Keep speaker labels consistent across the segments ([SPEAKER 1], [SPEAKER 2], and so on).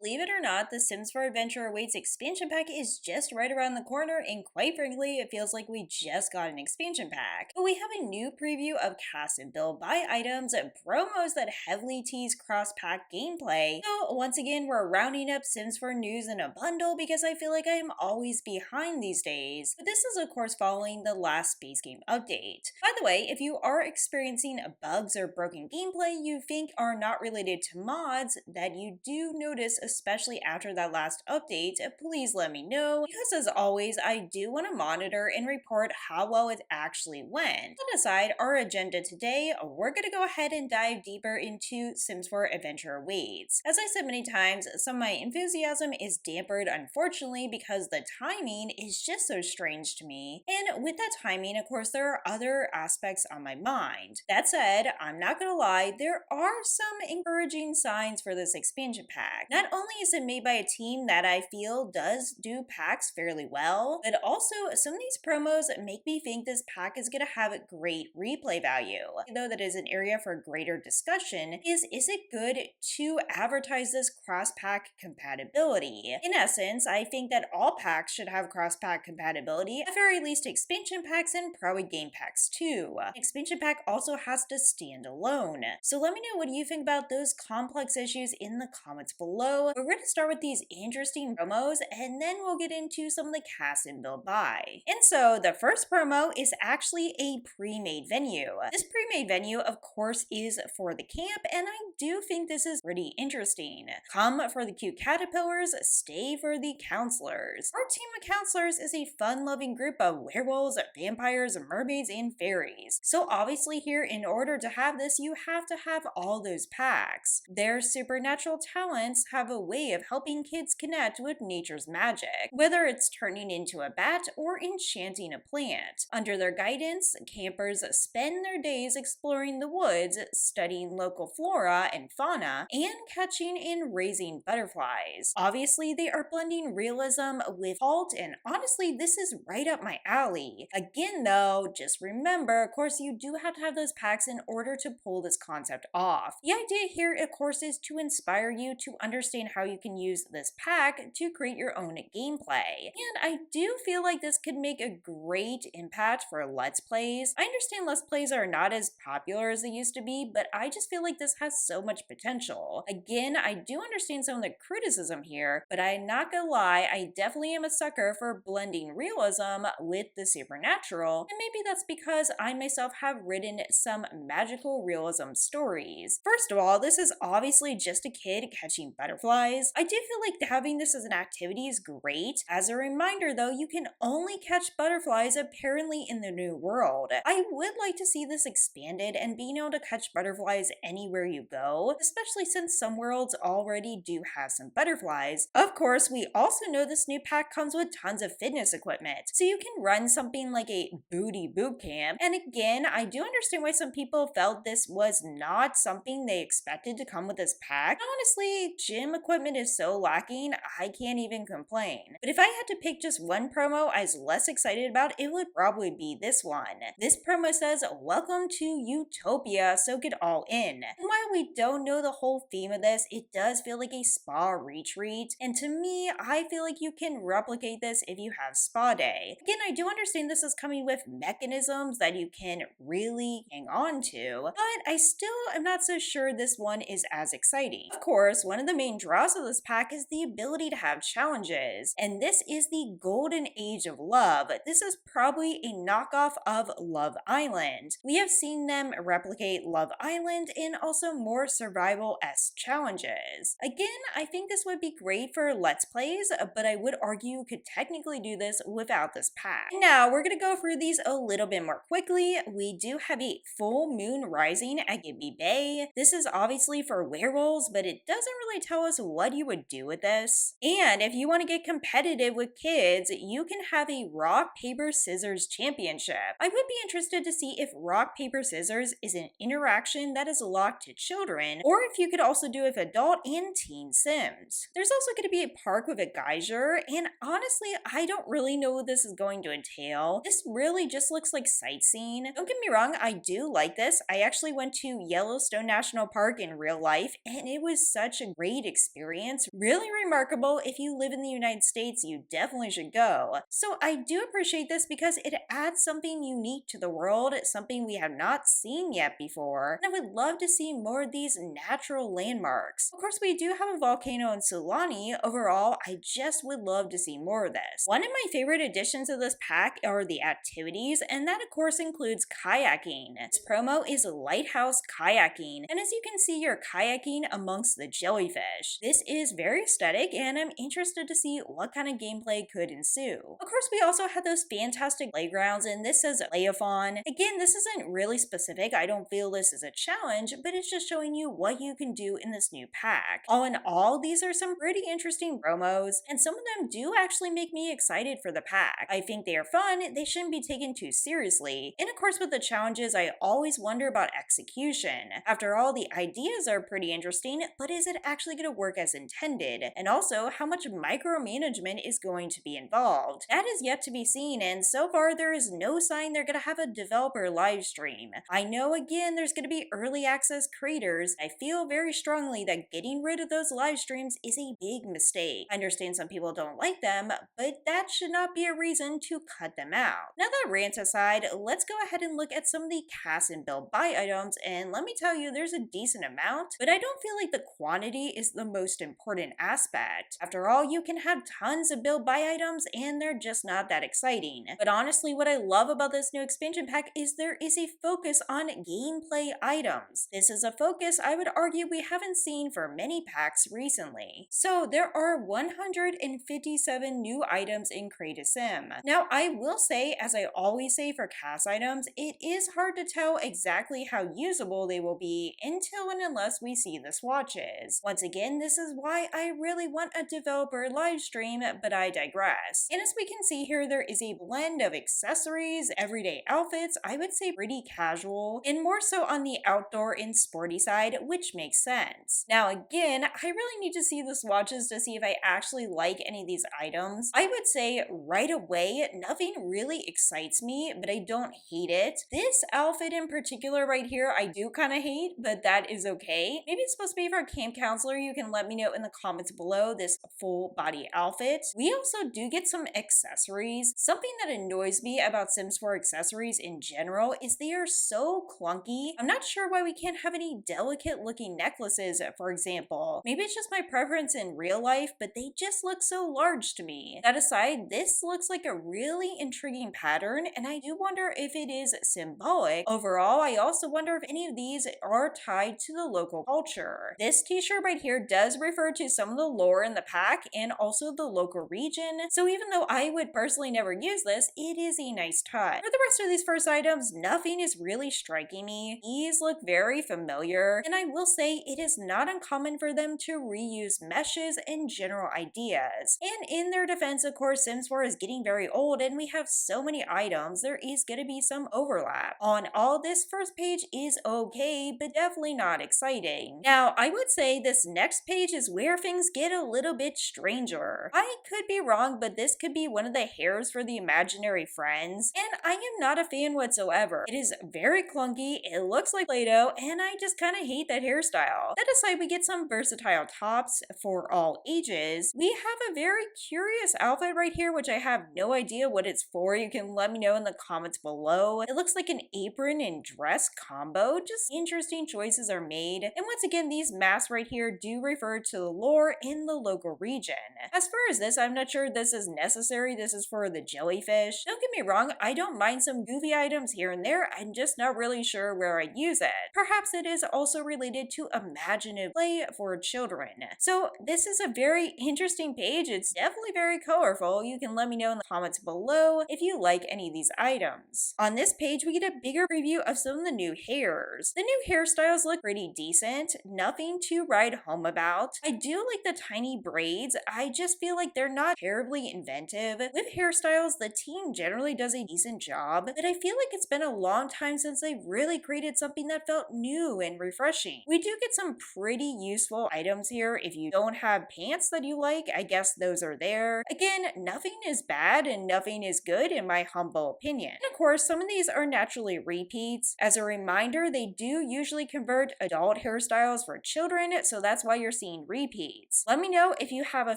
[SPEAKER 1] Believe it or not, the Sims 4 Adventure Awaits expansion pack is just right around the corner, and quite frankly, it feels like we just got an expansion pack. But we have a new preview of cast and build buy items, promos that heavily tease cross-pack gameplay. So once again, we're rounding up Sims 4 news in a bundle because I feel like I am always behind these days. But this is of course following the last Space Game update. By the way, if you are experiencing bugs or broken gameplay you think are not related to mods that you do notice, especially after that last update, please let me know, because as always, I do want to monitor and report how well it actually went. That aside, our agenda today, we're going to go ahead and dive deeper into Sims 4 Adventure Awaits. As I said many times, some of my enthusiasm is dampered unfortunately because the timing is just so strange to me. And with that timing, of course, there are other aspects on my mind. That said, I'm not gonna lie, there are some encouraging signs for this expansion pack. Not only is it made by a team that I feel does do packs fairly well, but also some of these promos make me think this pack is gonna have great replay value. Though that is an area for greater discussion, is it good to advertise this cross-pack compatibility? In essence, I think that all packs should have cross-pack compatibility, at very least expansion packs and probably game packs too. Expansion pack also has to stand alone. So let me know what you think about those complex issues in the comments below. We're going to start with these interesting promos and then we'll get into some of the cast and build buy. And so the first promo is actually a pre-made venue. This pre-made venue of course is for the camp, and I do think this is pretty interesting. Come for the cute caterpillars, stay for the counselors. Our team of counselors is a fun-loving group of werewolves, vampires, mermaids, and fairies. So obviously here, in order to have this, you have to have all those packs. Their supernatural talents have a way of helping kids connect with nature's magic, whether it's turning into a bat or enchanting a plant. Under their guidance, campers spend their days exploring the woods, studying local flora and fauna, and catching and raising butterflies. Obviously, they are blending realism with art, and honestly, this is right up my alley. Again though, just remember, of course, you do have to have those packs in order to pull this concept off. The idea here, of course, is to inspire you to understand how you can use this pack to create your own gameplay. And I do feel like this could make a great impact for Let's Plays. I understand Let's Plays are not as popular as they used to be, but I just feel like this has so much potential. Again, I do understand some of the criticism here, but I'm not gonna lie, I definitely am a sucker for blending realism with the supernatural, and maybe that's because I myself have written some magical realism stories. First of all, this is obviously just a kid catching butterflies. I do feel like having this as an activity is great. As a reminder though, you can only catch butterflies apparently in the new world. I would like to see this expanded and being able to catch butterflies anywhere you go, especially since some worlds already do have some butterflies. Of course, we also know this new pack comes with tons of fitness equipment, so you can run something like a booty boot camp. And again, I do understand why some people felt this was not something they expected to come with this pack. Honestly, gym equipment is so lacking, I can't even complain. But if I had to pick just one promo I was less excited about, it would probably be this one. This promo says, "Welcome to Utopia, soak it all in." And while we don't know the whole theme of this, it does feel like a spa retreat, and to me, I feel like you can replicate this if you have spa day. Again, I do understand this is coming with mechanisms that you can really hang on to, but I still am not so sure this one is as exciting. Of course, one of the main draws of this pack is the ability to have challenges, and this is the golden age of love. This is probably a knockoff of Love Island. We have seen them replicate Love Island in also more survival-esque challenges. Again, I think this would be great for Let's Plays, but I would argue you could technically do this without this pack. Now, we're gonna go through these a little bit more quickly. We do have a full moon rising at Gibby Bay. This is obviously for werewolves, but it doesn't really tell us what you would do with this. And if you want to get competitive with kids, you can have a rock, paper, scissors championship. I would be interested to see if rock, paper, scissors is an interaction that is locked to children, or if you could also do it with adult and teen Sims. There's also going to be a park with a geyser, and honestly, I don't really know what this is going to entail. This really just looks like sightseeing. Don't get me wrong, I do like this. I actually went to Yellowstone National Park in real life, and it was such a great experience experience. Really remarkable. If you live in the United States, you definitely should go. So I do appreciate this because it adds something unique to the world, something we have not seen yet before, and I would love to see more of these natural landmarks. Of course, we do have a volcano in Sulani. Overall, I just would love to see more of this. One of my favorite additions to this pack are the activities, and that of course includes kayaking. This promo is lighthouse kayaking, and as you can see, you're kayaking amongst the jellyfish. This is very aesthetic, and I'm interested to see what kind of gameplay could ensue. Of course, we also had those fantastic playgrounds, and this says playathon. Again, this isn't really specific. I don't feel this is a challenge, but it's just showing you what you can do in this new pack. All in all, these are some pretty interesting promos, and some of them do actually make me excited for the pack. I think they are fun, they shouldn't be taken too seriously. And of course, with the challenges, I always wonder about execution. After all, the ideas are pretty interesting, but is it actually going to work as intended? And also, how much micromanagement is going to be involved? That is yet to be seen, and so far there is no sign they're going to have a developer live stream. I know again there's going to be early access creators. I feel very strongly that getting rid of those live streams is a big mistake. I understand some people don't like them, but that should not be a reason to cut them out. Now that rant aside, let's go ahead and look at some of the CAS and build buy items, and let me tell you, there's a decent amount, but I don't feel like the quantity is the most important aspect. After all, you can have tons of build buy items and they're just not that exciting. But honestly, what I love about this new expansion pack is there is a focus on gameplay items. This is a focus I would argue we haven't seen for many packs recently. So there are 157 new items in Create a Sim. Now I will say, as I always say for CAS items, it is hard to tell exactly how usable they will be until and unless we see the swatches. Once again, this is why I really want a developer live stream, but I digress. And as we can see here, there is a blend of accessories, everyday outfits, I would say pretty casual, and more so on the outdoor and sporty side, which makes sense. Now again, I really need to see the swatches to see if I actually like any of these items. I would say right away, nothing really excites me, but I don't hate it. This outfit in particular right here, I do kind of hate, but that is okay. Maybe it's supposed to be for a camp counselor. You can let me know in the comments below this full body outfit. We also do get some accessories. Something that annoys me about Sims 4 accessories in general is they are so clunky. I'm not sure why we can't have any delicate looking necklaces, for example. Maybe it's just my preference in real life, but they just look so large to me. That aside, this looks like a really intriguing pattern, and I do wonder if it is symbolic. Overall, I also wonder if any of these are tied to the local culture. This t-shirt right here does refer to some of the lore in the pack and also the local region, so even though I would personally never use this, it is a nice touch. For the rest of these first items, nothing is really striking me. These look very familiar, and I will say it is not uncommon for them to reuse meshes and general ideas. And in their defense, of course, Sims 4 is getting very old and we have so many items, there is going to be some overlap. On all, this first page is okay, but definitely not exciting. Now, I would say this next page is where things get a little bit stranger. I could be wrong, but this could be one of the hairs for the imaginary friends, and I am not a fan whatsoever. It is very clunky, it looks like Play-Doh, and I just kind of hate that hairstyle. That aside, we get some versatile tops for all ages. We have a very curious outfit right here, which I have no idea what it's for. You can let me know in the comments below. It looks like an apron and dress combo. Just interesting choices are made. And once again, these masks right here do refer to the lore in the local region. As far as this, I'm not sure this is necessary. This is for the jellyfish. Don't get me wrong, I don't mind some goofy items here and there. I'm just not really sure where I'd use it. Perhaps it is also related to imaginative play for children. So this is a very interesting page. It's definitely very colorful. You can let me know in the comments below if you like any of these items. On this page, we get a bigger preview of some of the new hairs. The new hairstyles look pretty decent, nothing to write home about. I do like the tiny braids. I just feel like they're not terribly inventive. With hairstyles, the team generally does a decent job, but I feel like it's been a long time since they've really created something that felt new and refreshing. We do get some pretty useful items here. If you don't have pants that you like, I guess those are there. Again, nothing is bad and nothing is good in my humble opinion. And of course, some of these are naturally repeats. As a reminder, they do usually convert adult hairstyles for children, so that's why you're seen repeats. Let me know if you have a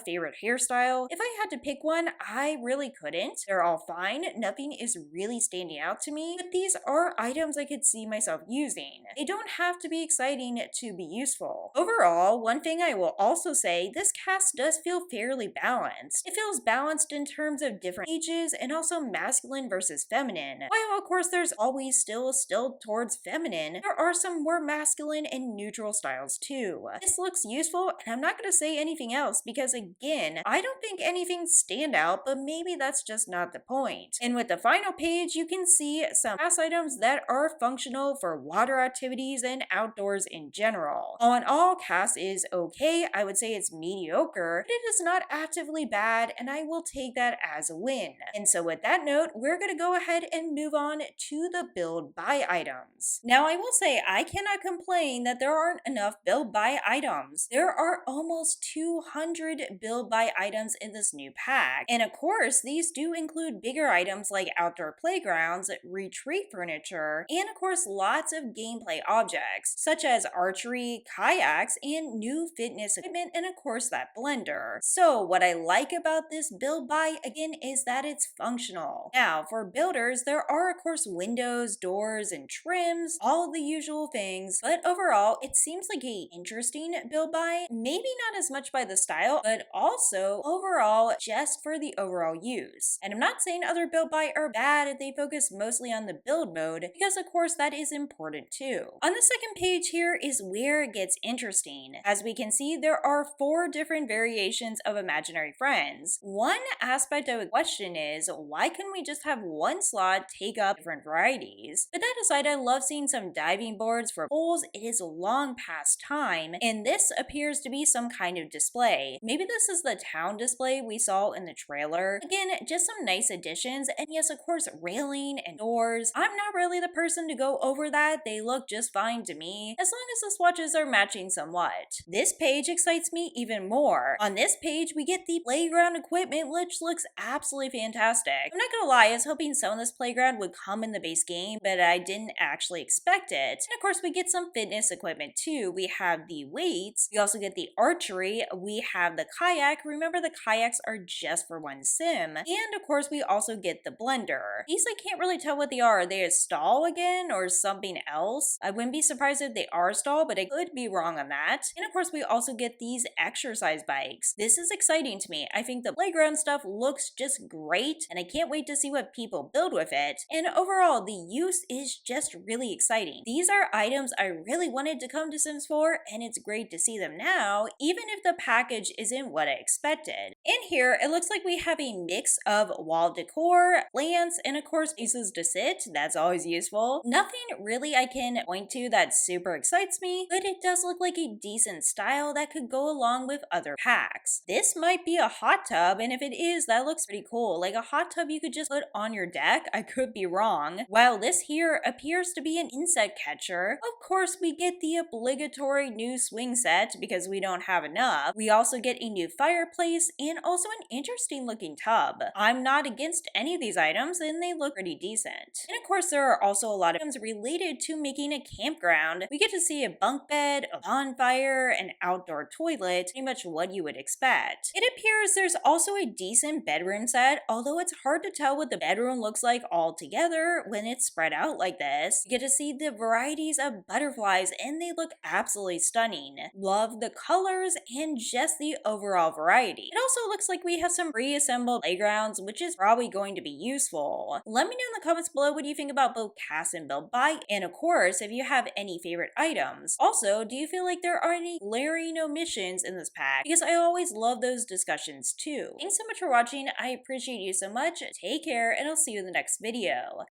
[SPEAKER 1] favorite hairstyle. If I had to pick one, I really couldn't. They're all fine, nothing is really standing out to me, but these are items I could see myself using. They don't have to be exciting to be useful. Overall, one thing I will also say, this cast does feel fairly balanced. It feels balanced in terms of different ages and also masculine versus feminine. While of course there's always still a tilt towards feminine, there are some more masculine and neutral styles too. This looks useful, and I'm not going to say anything else because again, I don't think anything stand out, but maybe that's just not the point. And with the final page, you can see some CAS items that are functional for water activities and outdoors in general. All in all, CAS is okay. I would say it's mediocre, but it is not actively bad, and I will take that as a win. And so with that note, we're going to go ahead and move on to the build buy items. Now I will say I cannot complain that there aren't enough build buy items. There are almost 200 build buy items in this new pack. And of course, these do include bigger items like outdoor playgrounds, retreat furniture, and of course lots of gameplay objects such as archery, kayaks, and new fitness equipment, and of course that blender. So what I like about this build buy again is that it's functional. Now for builders, there are of course windows, doors, and trims, all the usual things, but overall it seems like a interesting build buy, maybe not as much by the style, but also overall just for the overall use. And I'm not saying other build buy are bad if they focus mostly on the build mode, because of course that is important too. On the second page here is where it gets interesting. As we can see, there are 4 different variations of imaginary friends. One aspect of the question is, why couldn't we just have one slot take up different varieties? But that aside, I love seeing some diving boards for pools. It is long past time, and this appears to be some kind of display. Maybe this is the town display we saw in the trailer. Again, just some nice additions, and yes, of course, railing and doors. I'm not really the person to go over that. They look just fine to me, as long as the swatches are matching somewhat. This page excites me even more. On this page, we get the playground equipment, which looks absolutely fantastic. I'm not gonna lie, I was hoping some of this playground would come in the base game, but I didn't actually expect it. And of course, we get some fitness equipment too. We have the weights, we also get the archery, we have the kayak. Remember, the kayaks are just for one sim. And of course, we also get the blender. These I can't really tell what they are. Are they a stall again or something else? I wouldn't be surprised if they are a stall, but I could be wrong on that. And of course, we also get these exercise bikes. This is exciting to me. I think the playground stuff looks just great, and I can't wait to see what people build with it. And overall, the use is just really exciting. These are items I really wanted to come to Sims 4, and it's great to see them now, even if the package isn't what I expected. In here, it looks like we have a mix of wall decor, plants, and of course places to sit. That's always useful. Nothing really I can point to that super excites me, but it does look like a decent style that could go along with other packs. This might be a hot tub, and if it is, that looks pretty cool. Like a hot tub you could just put on your deck. I could be wrong. While this here appears to be an insect catcher, of course we get the obligatory new swing set because we don't have enough. We also get a new fireplace and also an interesting looking tub. I'm not against any of these items, and they look pretty decent. And of course, there are also a lot of items related to making a campground. We get to see a bunk bed, a bonfire, an outdoor toilet, pretty much what you would expect. It appears there's also a decent bedroom set, although it's hard to tell what the bedroom looks like all together when it's spread out like this. You get to see the varieties of butterflies, and they look absolutely stunning. Love the colors and just the overall variety. It also looks like we have some pre-assembled playgrounds, which is probably going to be useful. Let me know in the comments below what you think about both CAS and build buy, and of course, if you have any favorite items. Also, do you feel like there are any glaring omissions in this pack? Because I always love those discussions too. Thanks so much for watching. I appreciate you so much. Take care, and I'll see you in the next video.